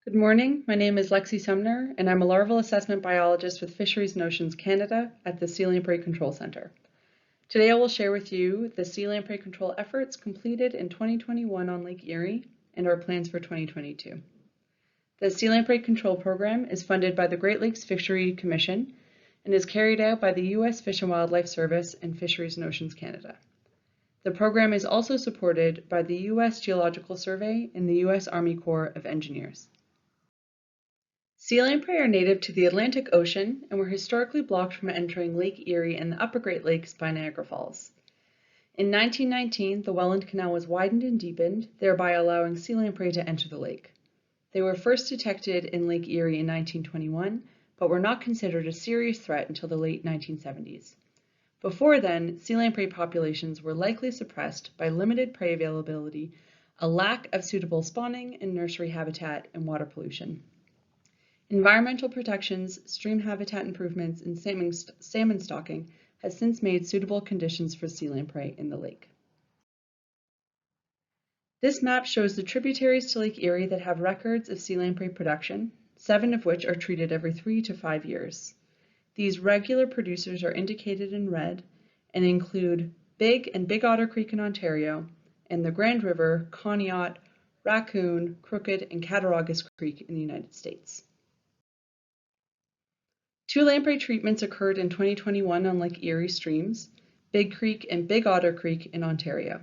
Good morning, my name is Lexi Sumner, and I'm a larval assessment biologist with Fisheries and Oceans Canada at the Sea Lamprey Control Centre. Today I will share with you the sea lamprey control efforts completed in 2021 on Lake Erie and our plans for 2022. The Sea Lamprey Control Program is funded by the Great Lakes Fishery Commission and is carried out by the U.S. Fish and Wildlife Service and Fisheries and Oceans Canada. The program is also supported by the U.S. Geological Survey and the U.S. Army Corps of Engineers. Sea lamprey are native to the Atlantic Ocean and were historically blocked from entering Lake Erie and the Upper Great Lakes by Niagara Falls. In 1919, the Welland Canal was widened and deepened, thereby allowing sea lamprey to enter the lake. They were first detected in Lake Erie in 1921, but were not considered a serious threat until the late 1970s. Before then, sea lamprey populations were likely suppressed by limited prey availability, a lack of suitable spawning and nursery habitat, and water pollution. Environmental protections, stream habitat improvements, and salmon stocking has since made suitable conditions for sea lamprey in the lake. This map shows the tributaries to Lake Erie that have records of sea lamprey production, 7 of which are treated every 3 to 5 years. These regular producers are indicated in red and include Big and Big Otter Creek in Ontario and the Grand River, Conneaut, Raccoon, Crooked, and Cattaraugus Creek in the United States. 2 lamprey treatments occurred in 2021 on Lake Erie streams, Big Creek and Big Otter Creek in Ontario.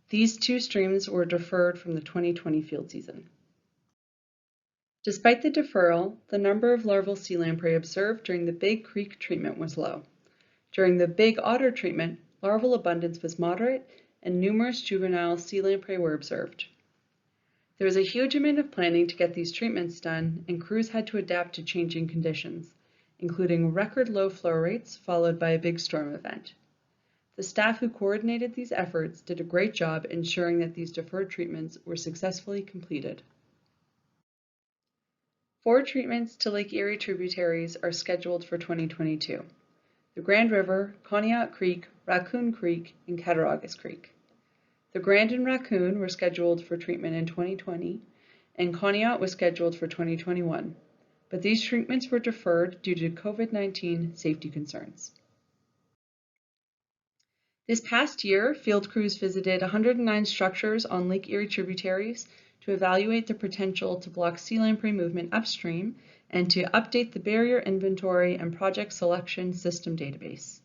These 2 streams were deferred from the 2020 field season. Despite the deferral, the number of larval sea lamprey observed during the Big Creek treatment was low. During the Big Otter treatment, larval abundance was moderate and numerous juvenile sea lamprey were observed. There was a huge amount of planning to get these treatments done, and crews had to adapt to changing conditions, including record low flow rates followed by a big storm event. The staff who coordinated these efforts did a great job ensuring that these deferred treatments were successfully completed. 4 treatments to Lake Erie tributaries are scheduled for 2022. The Grand River, Conneaut Creek, Raccoon Creek, and Cattaraugus Creek. The Grand and Raccoon were scheduled for treatment in 2020, and Conneaut was scheduled for 2021. But these treatments were deferred due to COVID-19 safety concerns. This past year, field crews visited 109 structures on Lake Erie tributaries to evaluate the potential to block sea lamprey movement upstream and to update the barrier inventory and project selection system database.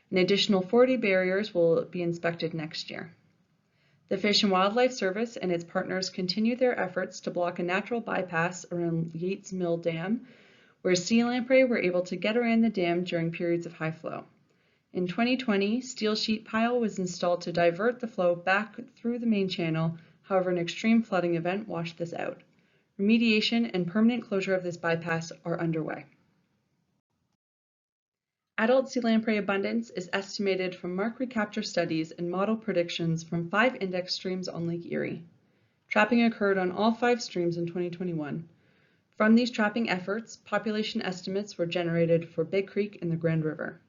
An additional 40 barriers will be inspected next year. The Fish and Wildlife Service and its partners continue their efforts to block a natural bypass around Yates Mill Dam, where sea lamprey were able to get around the dam during periods of high flow. In 2020, steel sheet pile was installed to divert the flow back through the main channel. However, an extreme flooding event washed this out. Remediation and permanent closure of this bypass are underway. Adult sea lamprey abundance is estimated from mark recapture studies and model predictions from 5 index streams on Lake Erie. Trapping occurred on all 5 streams in 2021. From these trapping efforts, population estimates were generated for Big Creek and the Grand River.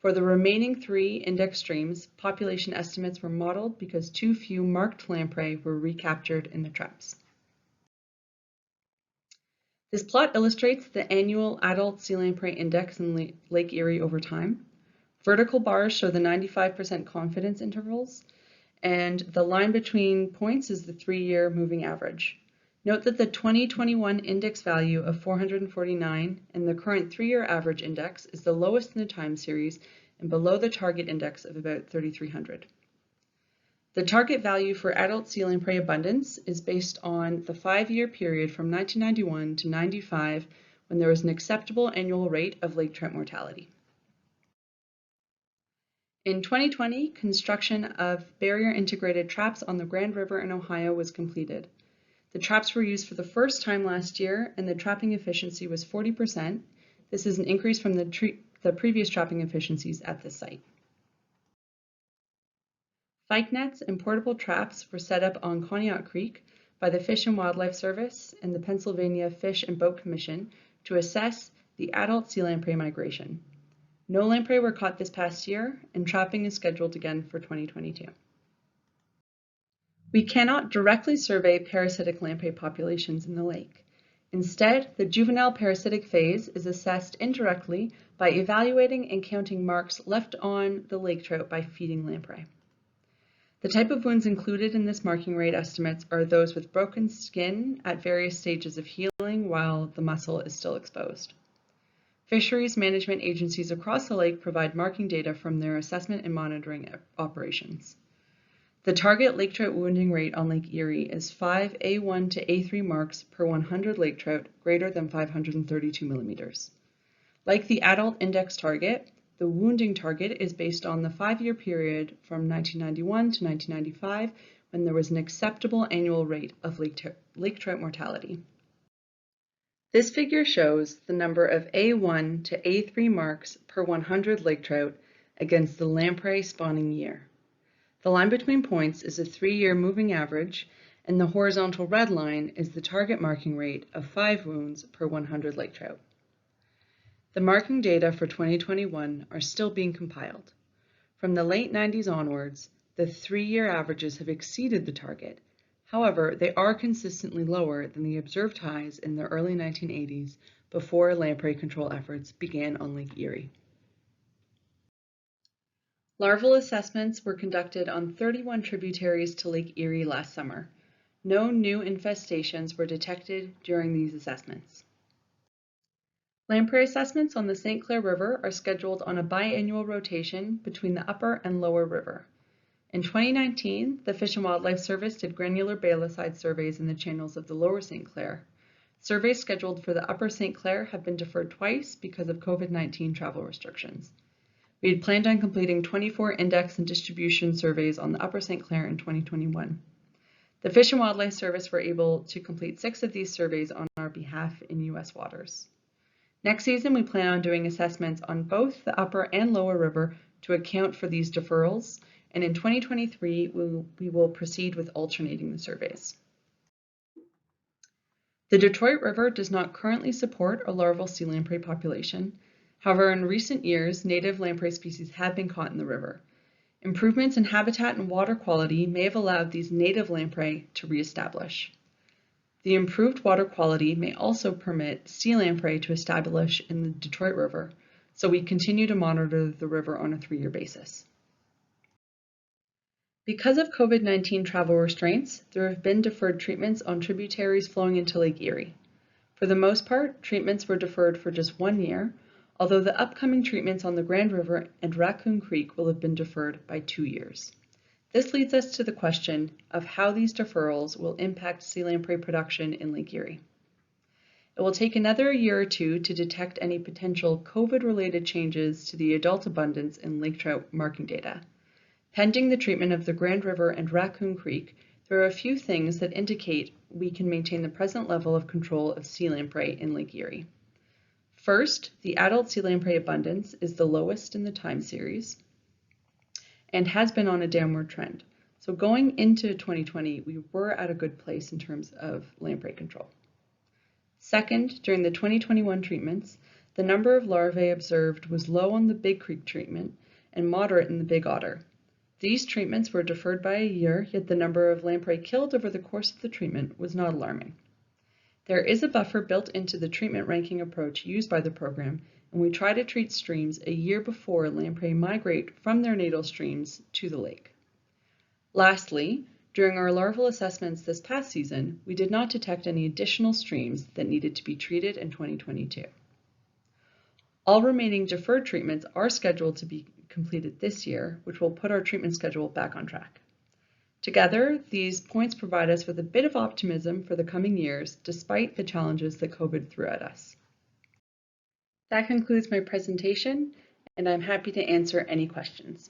For the remaining 3 index streams, population estimates were modeled because too few marked lamprey were recaptured in the traps. This plot illustrates the annual adult sea lamprey index in Lake Erie over time. Vertical bars show the 95% confidence intervals, and the line between points is the 3-year moving average. Note that the 2021 index value of 449 and the current 3-year average index is the lowest in the time series and below the target index of about 3,300. The target value for adult sea lamprey abundance is based on the 5-year period from 1991 to 95, when there was an acceptable annual rate of lake trout mortality. In 2020, construction of barrier-integrated traps on the Grand River in Ohio was completed. The traps were used for the first time last year, and the trapping efficiency was 40%. This is an increase from the previous trapping efficiencies at this site. Fyke nets and portable traps were set up on Conneaut Creek by the Fish and Wildlife Service and the Pennsylvania Fish and Boat Commission to assess the adult sea lamprey migration. No lamprey were caught this past year, and trapping is scheduled again for 2022. We cannot directly survey parasitic lamprey populations in the lake. Instead, the juvenile parasitic phase is assessed indirectly by evaluating and counting marks left on the lake trout by feeding lamprey. The type of wounds included in this marking rate estimates are those with broken skin at various stages of healing while the muscle is still exposed. Fisheries management agencies across the lake provide marking data from their assessment and monitoring operations. The target lake trout wounding rate on Lake Erie is 5 A1 to A3 marks per 100 lake trout greater than 532 millimeters. Like the adult index target, the wounding target is based on the 5-year period from 1991 to 1995 when there was an acceptable annual rate of lake trout mortality. This figure shows the number of A1 to A3 marks per 100 lake trout against the lamprey spawning year. The line between points is a 3-year moving average, and the horizontal red line is the target marking rate of 5 wounds per 100 lake trout. The marking data for 2021 are still being compiled. From the late 90s onwards, the 3-year averages have exceeded the target. However, they are consistently lower than the observed highs in the early 1980s before lamprey control efforts began on Lake Erie. Larval assessments were conducted on 31 tributaries to Lake Erie last summer. No new infestations were detected during these assessments. Lamprey assessments on the St. Clair River are scheduled on a biannual rotation between the upper and lower river. In 2019, the Fish and Wildlife Service did granular bailicide surveys in the channels of the lower St. Clair. Surveys scheduled for the upper St. Clair have been deferred twice because of COVID-19 travel restrictions. We had planned on completing 24 index and distribution surveys on the upper St. Clair in 2021. The Fish and Wildlife Service were able to complete 6 of these surveys on our behalf in U.S. waters. Next season, we plan on doing assessments on both the upper and lower river to account for these deferrals, and in 2023, we will proceed with alternating the surveys. The Detroit River does not currently support a larval sea lamprey population. However, in recent years, native lamprey species have been caught in the river. Improvements in habitat and water quality may have allowed these native lamprey to reestablish. The improved water quality may also permit sea lamprey to establish in the Detroit River, so we continue to monitor the river on a 3-year basis. Because of COVID-19 travel restraints, there have been deferred treatments on tributaries flowing into Lake Erie. For the most part, treatments were deferred for just 1 year, although the upcoming treatments on the Grand River and Raccoon Creek will have been deferred by 2 years. This leads us to the question of how these deferrals will impact sea lamprey production in Lake Erie. It will take another year or 2 to detect any potential COVID-related changes to the adult abundance in lake trout marking data. Pending the treatment of the Grand River and Raccoon Creek, there are a few things that indicate we can maintain the present level of control of sea lamprey in Lake Erie. First, the adult sea lamprey abundance is the lowest in the time series and has been on a downward trend. So going into 2020, we were at a good place in terms of lamprey control. Second, during the 2021 treatments, the number of larvae observed was low on the Big Creek treatment and moderate in the Big Otter. These treatments were deferred by a year, yet the number of lamprey killed over the course of the treatment was not alarming. There is a buffer built into the treatment ranking approach used by the program, and we try to treat streams a year before lamprey migrate from their natal streams to the lake. Lastly, during our larval assessments this past season, we did not detect any additional streams that needed to be treated in 2022. All remaining deferred treatments are scheduled to be completed this year, which will put our treatment schedule back on track. Together, these points provide us with a bit of optimism for the coming years, despite the challenges that COVID threw at us. That concludes my presentation, and I'm happy to answer any questions.